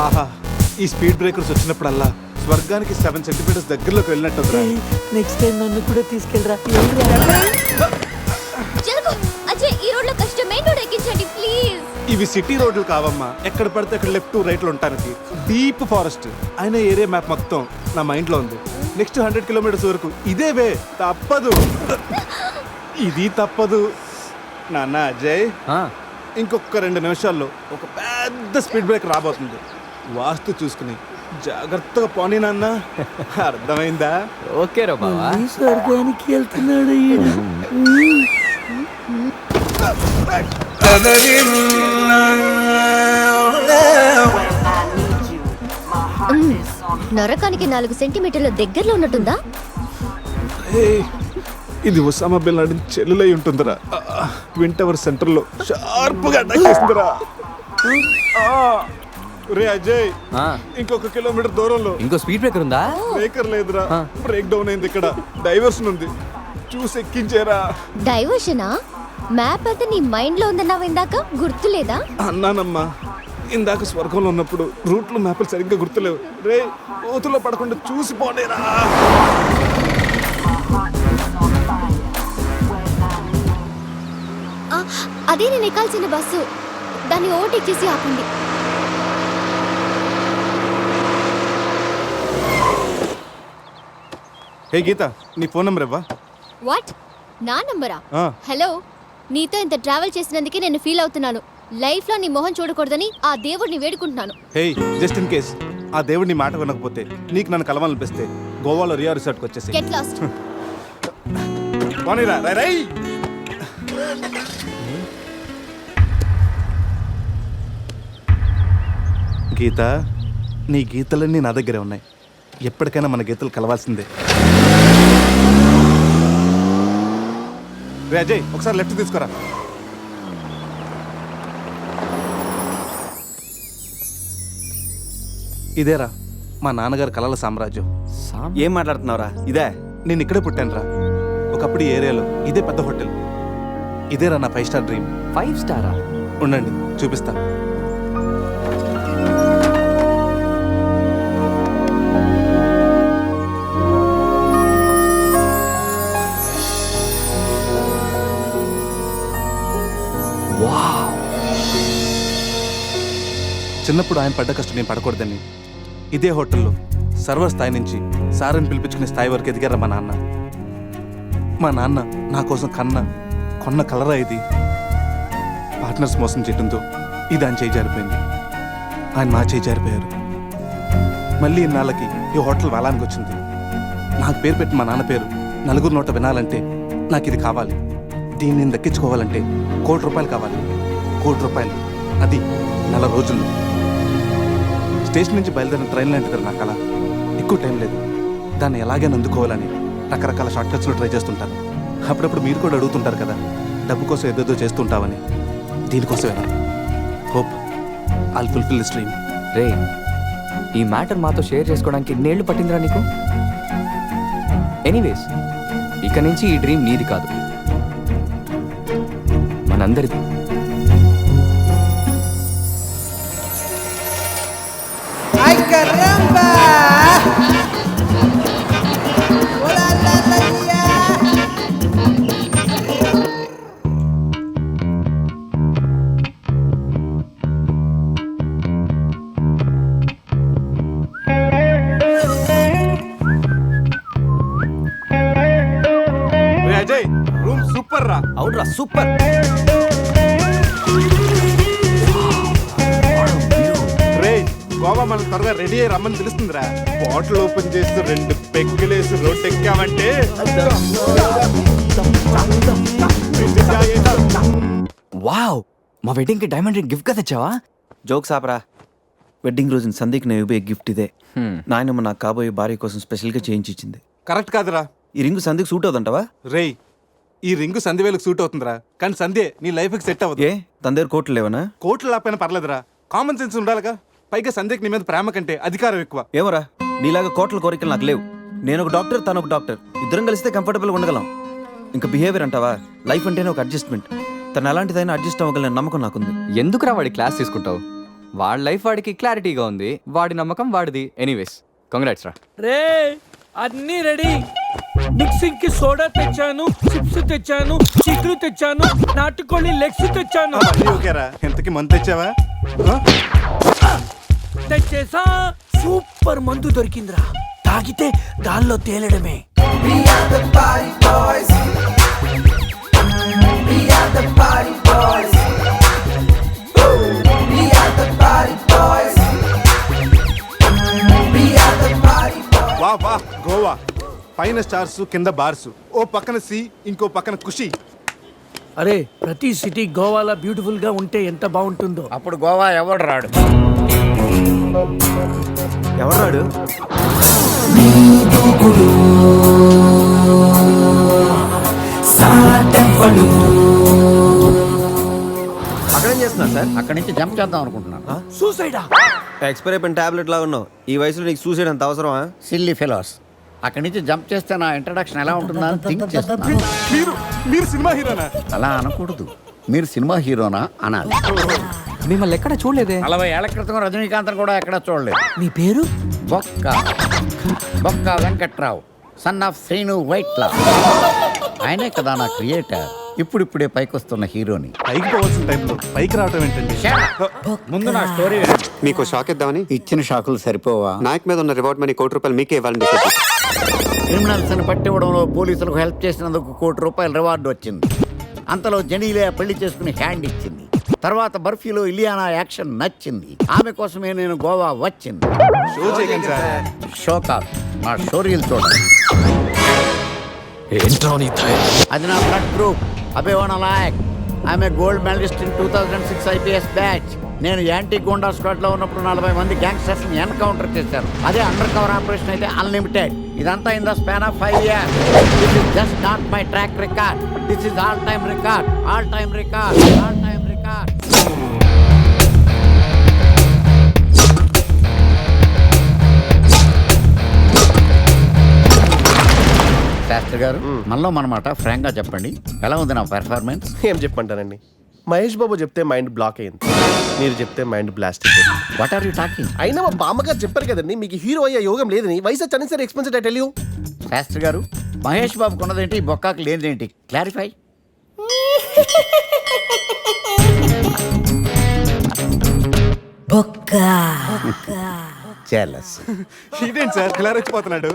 ఆహా, ఈ speed breakers వచ్చినప్పుడల్లా స్వర్గానికి 7 సెంటీమీటర్స్ దగ్గరలోకి వెళ్ళినట్టు. నెక్స్ట్ టైం నన్ను కూడా తీసుకెళ్ళరా. జరుగు అజయ్, ఈ రోడ్ లో కష్టం, మెయిన్ రోడ్ ఎక్కించండి ప్లీజ్. ఇవి సిటీ రోడ్లు కావమ్మా, ఎక్కడ పడితే అక్కడ లెఫ్ట్ రైట్లు ఉంటానికి. డీప్ ఫారెస్ట్ అయిన ఏరియా మ్యాప్ మొత్తం నా మైండ్ లో ఉంది. నెక్స్ట్ 100 కిలోమీటర్స్ వరకు ఇదే వే, తప్పదు. ఇది తప్పదు నాన్న. అజయ్, ఇంకొక 2 నిమిషాల్లో ఒక పెద్ద స్పీడ్ బ్రేక్ రాబోతుంది. వాస్తు చూసుకుని జాగ్రత్తగా పోనీ నాన్న, అర్థమైందా? ఓకే రా బావా. స్వర్గానికి వెళ్తున్నాడు ఈడు. నరకానికి 4 సెంటీమీటర్ల దగ్గరలో ఉన్నట్టుందా? ఏయ్, ఇది ఒసామా బిన్ లాడెన్ చెల్లులై ఉంటుందిరా. ట్విన్ టవర్ సెంటర్ లో షార్ప్ గా అటాక్ చేస్తుందిరా. రే అజయ్, ఇంకొక కిలోమీటర్ దూరంలో ఇంకో స్పీడ్ బ్రేకర్ ఉందా? బ్రేకర్ లేదురా, బ్రేక్ డౌన్ అయింది. ఇక్కడ డైవర్షన్ ఉంది, చూసి ఎక్కించేరా. డైవర్షనా? మ్యాప్ అయితే నీ మైండ్ లో ఉందన్నావు ఇందాక, గుర్తులేదా? అన్నానమ్మా, ఇందాక స్వర్గంలో ఉన్నప్పుడు రూట్లు మ్యాప్లు సరిగ్గా గుర్తులేవు. రే, ఓతుల్లో పడకుండా చూసి పోనేరా. అదే నేను ఎక్కాల్సిన బస్సు, దాన్ని ఓవర్టేక్ చేసి ఆపండి. హే గీత, నీ ఫోన్ నెంబర్ ఇవ్వా? వాట్? నా నంబరా? హలో, నీతో ఇంత ట్రావెల్ చేసినందుకే నేను ఫీల్ అవుతున్నాను. లైఫ్ లో నీ మొహం చూడకూడదని ఆ దేవుడిని వేడుకుంటున్నాను. హే, జస్ట్ ఇన్ కేస్ ఆ దేవుడి నీ మాట వినకపోతే, నీకు నన్ను కలవాలనిపిస్తే గోవాలో రియా రిసార్ట్కి వచ్చేసి గెట్ లాస్ట్. పోనీరా. రై గీత, నీ గీతలన్నీ నా దగ్గరే ఉన్నాయి. ఎప్పటికైనా మన గీతలు కలవాల్సిందే. రే అజయ్, ఒకసారి లెఫ్ట్ తీసుకురా. ఇదేరా మా నాన్నగారు కలల సామ్రాజ్యం. ఏం మాట్లాడుతున్నావురా? ఇదే నేను ఇక్కడే పుట్టానురా. ఒకప్పుడు ఈ ఏరియాలో ఇదే పెద్ద హోటల్. ఇదేరా నా 5 స్టార్ డ్రీమ్. 5 స్టారా? ఉండండి, చూపిస్తా. చిన్నప్పుడు ఆయన పడ్డ కష్టం నేను పడకూడదని ఇదే హోటల్లో సర్వర్ స్థాయి నుంచి సారని పిలిపించుకునే స్థాయి వరకు ఎదిగారా మా నాన్న. మా నాన్న నా కోసం కొన్న కలరా ఇది. పార్ట్నర్స్ మోసం చేయడంతో ఇది ఆయన చేయి జారిపోయింది. ఆయన నా చేయి జారిపోయారు. మళ్ళీ ఇన్నాళ్ళకి ఈ హోటల్ వేలానికి వచ్చింది. నాకు పేరు పెట్టి మా నాన్న పేరు నలుగురు నోట వినాలంటే నాకు ఇది కావాలి. దీన్ని నేను దక్కించుకోవాలంటే ₹1,00,00,000 కావాలి. ₹1,00,00,000, అది 4 రోజుల్లో. స్టేషన్ నుంచి బయలుదేరిన ట్రైన్ లాంటిది నా కళ. ఎక్కువ టైం లేదు, దాన్ని ఎలాగైనా అందుకోవాలని రకరకాల షార్ట్ కట్స్లో ట్రై చేస్తుంటాను. అప్పుడప్పుడు మీరు కూడా అడుగుతుంటారు కదా, డబ్బు కోసం ఏదేదో చేస్తుంటావని. దీనికోసమేనా? Hope I'll fulfil this dream. రే, ఈ మ్యాటర్ మాతో షేర్ చేసుకోవడానికి ఎన్నేళ్ళు పట్టిందిరా నీకు? ఎనీవేస్, ఇక నుంచి ఈ డ్రీమ్ నీది కాదు, మనందరిది. ¡Ay, caramba! ¡Hola, la tía! Ajay, room super రా. అవునరా, సూపర్. గోవా మనం త్వరగా రెడీ అయ్యి రమ్మని తెలుస్తుందిరా. బాటిల్ ఓపెన్ చేసి 2 పెగ్గులేసి రోడ్ ఎక్కామంటే వావ్, మా వెడ్డింగ్ కి డైమండ్ రింగ్ గిఫ్ట్ గా తెచ్చావా? జోక్స్ ఆపరా. వెడ్డింగ్ రోజున సందీక్ నేను ఇవ్వే గిఫ్ట్ ఇదే. నాయనమ్మ నాకు కాబోయే భార్య కోసం స్పెషల్గా చేయించి ఇచ్చింది. కరెక్ట్ కాదురా. ఈ రింగు సందీక్ సూట్ అవుతుంటావా? రేయ్, ఈ రింగు సంధ్యవేలకు సూట్ అవుతుందిరా, కానీ సంధ్య నీ లైఫ్కి సెట్ అవ్వదు. ఏ తన దగ్గర కోట్లు లేవనా? కోట్లు లేకపోయినా పర్లేదురా, కామన్ సెన్స్ ఉండాలిగా. పైగా సంధ్యకి నీ మీద ప్రేమ కంటే అధికారం ఎక్కువ. ఏమరా, నీలాగా కోట్ల కోరికలు నాకు లేవు. నేను ఒక డాక్టర్, తను ఒక డాక్టర్, ఇద్దరం కలిస్తే కంఫర్టబుల్గా ఉండగలం. ఇంకా బిహేవియర్ అంటావా? లైఫ్ అంటేనే ఒక అడ్జస్ట్మెంట్. తను ఎలాంటిదైనా అడ్జస్ట్ అవ్వగల నమ్మకం నాకుంది. ఎందుకురా వాడి క్లాస్ తీసుకుంటావు? వాడి లైఫ్ వాడికి క్లారిటీగా ఉంది, వాడి నమ్మకం వాడిది. ఎనీవేస్ కంగ్రాట్స్ రా. రే అన్నీ రెడీ. మిక్సింగ్ కి సోడా తెచ్చాను, చిప్స్ తెచ్చాను, చిక్కులు తెచ్చాను, నాటుకోళ్ళి లెగ్స్ తెచ్చాను. ఓకేరా, ఎంతకి మంత్ తెచ్చావా? తెచ్చేసా. సూపర్ మందు దొరికిందిరా, తాగితే దానిలో తేలడమే. వా వా గోవా, పైన స్టార్స్ కింద బార్స్, ఓ పక్కన సి ఇంకో పక్కన ఖుషి. అరే ప్రతి సిటీ గోవాలో బ్యూటిఫుల్ గా ఉంటే ఎంత బాగుంటుందో. అప్పుడు గోవా ఎవడు రాడు. ఎవరాడు? అక్కడేం చేస్తున్నా సార్? అక్కడి నుంచి జంప్ చేద్దాం అనుకుంటున్నాను. సూసైడా? ఎక్స్పైర్ అయిపోయిన టాబ్లెట్ లాగా ఉన్నావు. ఈ వయసులో నీకు సూసైడ్ అంత అవసరమా? Silly fellows. అక్కడి నుంచి జంప్ చేస్తే నా ఇంట్రడక్షన్ ఎలా ఉంటుందా అని థింక్ చేస్తున్నాను. మీరు సినిమా హీరోనా? అలా అనకూడదు, మీరు సినిమా హీరోనా అనాలి. మిమ్మల్ని ఎక్కడ చూడలేదే. 40 ఏళ్ల క్రితం రజనీకాంత్ కూడా ఎక్కడ చూడలేదు. మీ పేరు? బొక్క బొక్క వెంకట్రావు, సన్ ఆఫ్ శ్రీను వైట్లా. ఆయనే కదా నా క్రియేటర్. ఇప్పుడిప్పుడే పైకొస్తున్న హీరోని. పైకి పోవాల్సిన టైంలో పైకి రావటం ఏంటండి? ముందు నా స్టోరీ మీకు షాక్ ఇద్దామని ఇచ్చిన షాకులు సరిపోవా? నాయక్ మీద ఉన్న రివార్డ్ మనీ ₹1 మీకే ఇవ్వాలని డిసైడ్ చేశాను. క్రిమినల్స్ ని పట్టివ్వడంలో పోలీసులకు హెల్ప్ చేసినందుకు ₹1 రివార్డు వచ్చింది. అంతలో జనీలే పెళ్లి చేసుకుని హ్యాండ్ ఇచ్చింది. తర్వాత బర్ఫీలో ఇలియానా యాక్షన్ నచ్చింది. ఆమె కోసమే నేను గోవా వచ్చింది. షో చేయకండి సార్. షో కాదు, నా షోరీలు చూడండి. అది నా బ్లడ్ గ్రూప్. అభివాన లాయక్. ఆమె gold medalist in 2006 IPS batch. నేను యాంటీ గోండా స్క్వాడ్ లో ఉన్నప్పుడు 40 మంది గ్యాంగ్స్టర్స్ ని ఎన్కౌంటర్ చేశారు. అదే అండర్ కవర్ ఆపరేషన్ అయితే అన్లిమిటెడ్. ఇదంతా in the span of 5 years. This is just not my track record. This is all time record. All time record. All time record. Shastri garu, మనలో మనమాట Frank గా చెప్పండి, ఎలా ఉంది నా పెర్ఫార్మెన్స్? ఏం చెప్పంటానండి, మహేష్ బాబు చెప్తే మైండ్ బ్లాక్ అయింది, మీరు చెప్తే మైండ్ బ్లాస్ట్ అయిపోయింది. What are you talking? అయినా మా బామ్మగారు చెప్పారు కదండి మీకు హీరో అయ్యే యోగం లేదని. వయసు వచ్చని సరే ఎక్స్పెన్సెడ్ టెల్ యూ. శాస్త్రి గారు, మహేష్ బాబుకు ఉన్నదేంటి, బొక్కాకి లేనిదేంటి? క్లారిఫై. చెలస్. ఇదేంటి సార్ ఇలా రెచ్చిపోతున్నాడు?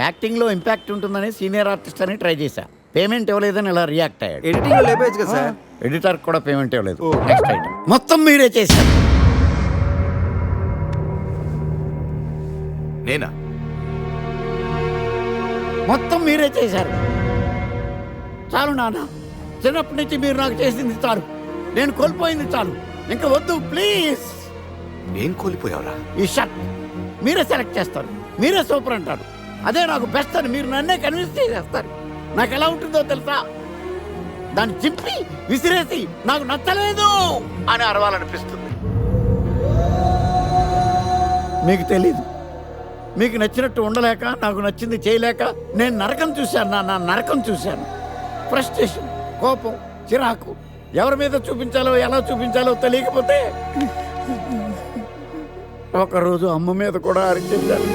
యాక్టింగ్ లో ఇంపాక్ట్ ఉంటుందని సీనియర్ ఆర్టిస్ట్ అని ట్రై చేశా. పేమెంట్ ఇవ్వలేదని ఇలా రియాక్ట్ అయ్యాడు. ఎడిటింగ్ లో లేపేయచ్చు కదా సార్. ఎడిటర్ కూడా పేమెంట్ ఇవ్వలేదు. Next item. మొత్తం మీరే చేశారు. నేనా? మొత్తం మీరే చేశారు. చాలు నాన్న, చిన్నప్పటి నుంచి మీరు నాకు చేసింది చాలు. నేను కోల్పోయింది చాలు. ఇంకా వద్దు ప్లీజ్. ఏం కోల్పోయావురా? ఈ షర్ట్ మీరే సెలెక్ట్ చేస్తారు, మీరే సూపర్ అంటారు. అదే నాకు బెస్ట్ అని మీరు నన్నే కన్విన్స్ చేసేస్తారు. నాకు ఎలా ఉంటుందో తెలుసా? దాన్ని చింపి విసిరేసి నాకు నచ్చలేదు అని అరవాలనిపిస్తుంది. మీకు తెలీదు, మీకు నచ్చినట్టు ఉండలేక, నాకు నచ్చింది చేయలేక నేను నరకం చూశాను. నా నరకం చూశాను. ఫ్రస్ట్రేషన్, కోపం, చిరాకు, ఎవరి మీద చూపించాలో ఎలా చూపించాలో తెలియకపోతే ఒకరోజు అమ్మ మీద కూడా అరిచేశాను.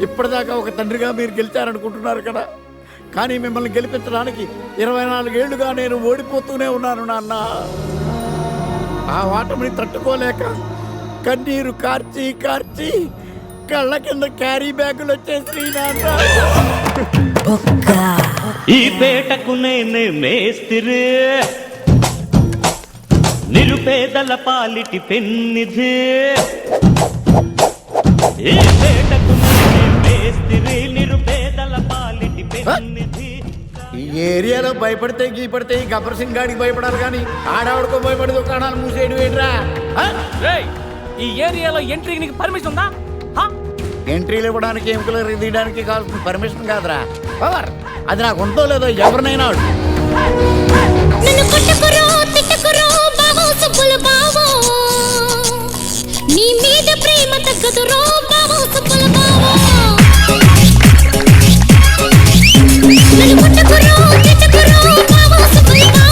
ఇప్పటిదాకా ఒక తండ్రిగా మీరు గెలిచారనుకుంటున్నారు కదా, కానీ మిమ్మల్ని గెలిపించడానికి 24 ఏళ్లుగా నేను ఓడిపోతూనే ఉన్నాను నాన్న. ఆ ఓటమిని తట్టుకోలేక కన్నీరు కార్చి కార్చి కళ్ళ కింద క్యారీ బ్యాగులు వచ్చేసి నాన్న. ఈ పేటకు నేనే మేస్తిరి, నిరుపేదల పాలిటి పెన్నిధి. ఈ పేటకు నేనే మేస్తిరి, నిరుపేదల పాలిటి పెన్నిధి. ఈ ఏరియాలో భయపడితే గీపడితే ఈ గబ్బర్ సింగ్ గాడికి భయపడాలి కానీ ఆడవాడికో భయపడి దుకాణాలు మూసేయడం ఏంట్రా? ఈ ఏరియాలో ఎంట్రీకి నీకు పర్మిషన్ ఉందా? ఎంట్రీలు ఇవ్వడానికి, ఎముకలు తీయడానికి కావాల్సిన పర్మిషన్ కాదురా, పవర్. అది నాకు ఉందో లేదో ఎవరినైనా నీ మీద ప్రేమ తగ్గదు రో బావో సుబ్బుల బావో. నన్ను కొట్టకురో తిట్టకురో బావో సుబ్బుల బావో.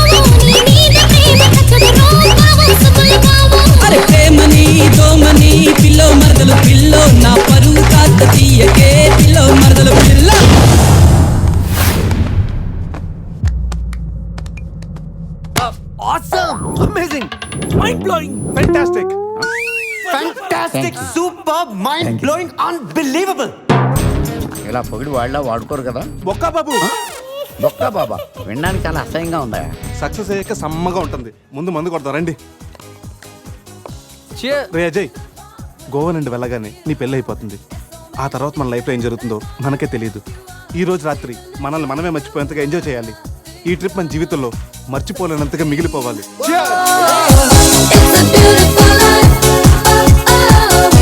Blowing. Fantastic. Fantastic, superb, mind blowing, unbelievable. ఇలా పొగిడి వాళ్ళ వాడుకోరు కదా. బొక్కా బాబు. బొక్క బాబా వినడానికి చాలా అసహ్యంగా ఉందా? సక్సెస్ అయ్యాక సమ్మగా ఉంటుంది. ముందు మందు కొడతాం రండి. Cheers. రే అజయ్, గోవా నుండి వెళ్ళగానే నీ పెళ్ళి అయిపోతుంది. ఆ తర్వాత మన లైఫ్లో ఏం జరుగుతుందో మనకే తెలియదు. ఈ రోజు రాత్రి మనల్ని మనమే మర్చిపోయేంతగా ఎంజాయ్ చేయాలి. ఈ ట్రిప్ మన జీవితంలో మర్చిపోలేనంతగా మిగిలిపోవాలి. It's a beautiful life.